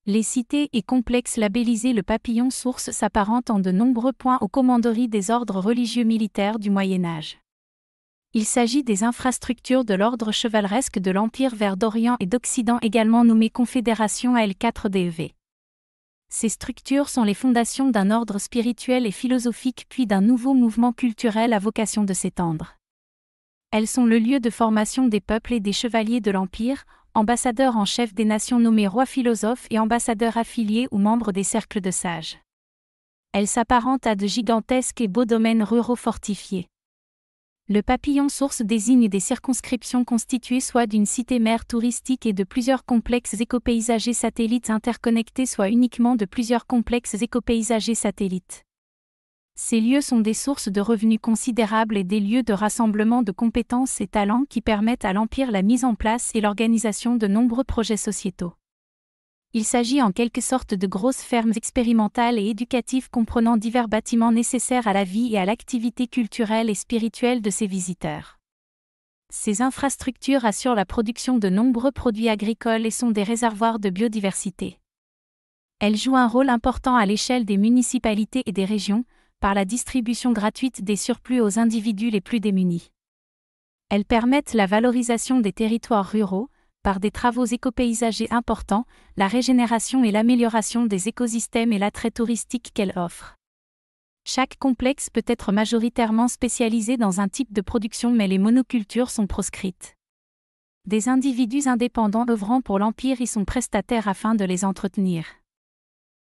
Les cités et complexes labellisés Le Papillon Source s'apparentent en de nombreux points aux commanderies des ordres religieux militaires du Moyen Âge. Il s'agit des infrastructures de l'ordre chevaleresque de l'Empire vers d'Orient et d'Occident, également nommées confédérations AL4DEV. Ces structures sont les fondations d'un ordre spirituel et philosophique puis d'un nouveau mouvement culturel à vocation de s'étendre. Elles sont le lieu de formation des peuples et des chevaliers de l'Empire, ambassadeurs en chef des nations nommés rois philosophes et ambassadeurs affiliés ou membres des cercles de sages. Elles s'apparentent à de gigantesques et beaux domaines ruraux fortifiés. Le papillon source désigne des circonscriptions constituées soit d'une cité-mère touristique et de plusieurs complexes écopaysagers satellites interconnectés, soit uniquement de plusieurs complexes écopaysagers satellites. Ces lieux sont des sources de revenus considérables et des lieux de rassemblement de compétences et talents qui permettent à l'Empire la mise en place et l'organisation de nombreux projets sociétaux. Il s'agit en quelque sorte de grosses fermes expérimentales et éducatives comprenant divers bâtiments nécessaires à la vie et à l'activité culturelle et spirituelle de ses visiteurs. Ces infrastructures assurent la production de nombreux produits agricoles et sont des réservoirs de biodiversité. Elles jouent un rôle important à l'échelle des municipalités et des régions, par la distribution gratuite des surplus aux individus les plus démunis. Elles permettent la valorisation des territoires ruraux, par des travaux écopaysagers importants, la régénération et l'amélioration des écosystèmes et l'attrait touristique qu'elles offrent. Chaque complexe peut être majoritairement spécialisé dans un type de production, mais les monocultures sont proscrites. Des individus indépendants œuvrant pour l'Empire y sont prestataires afin de les entretenir.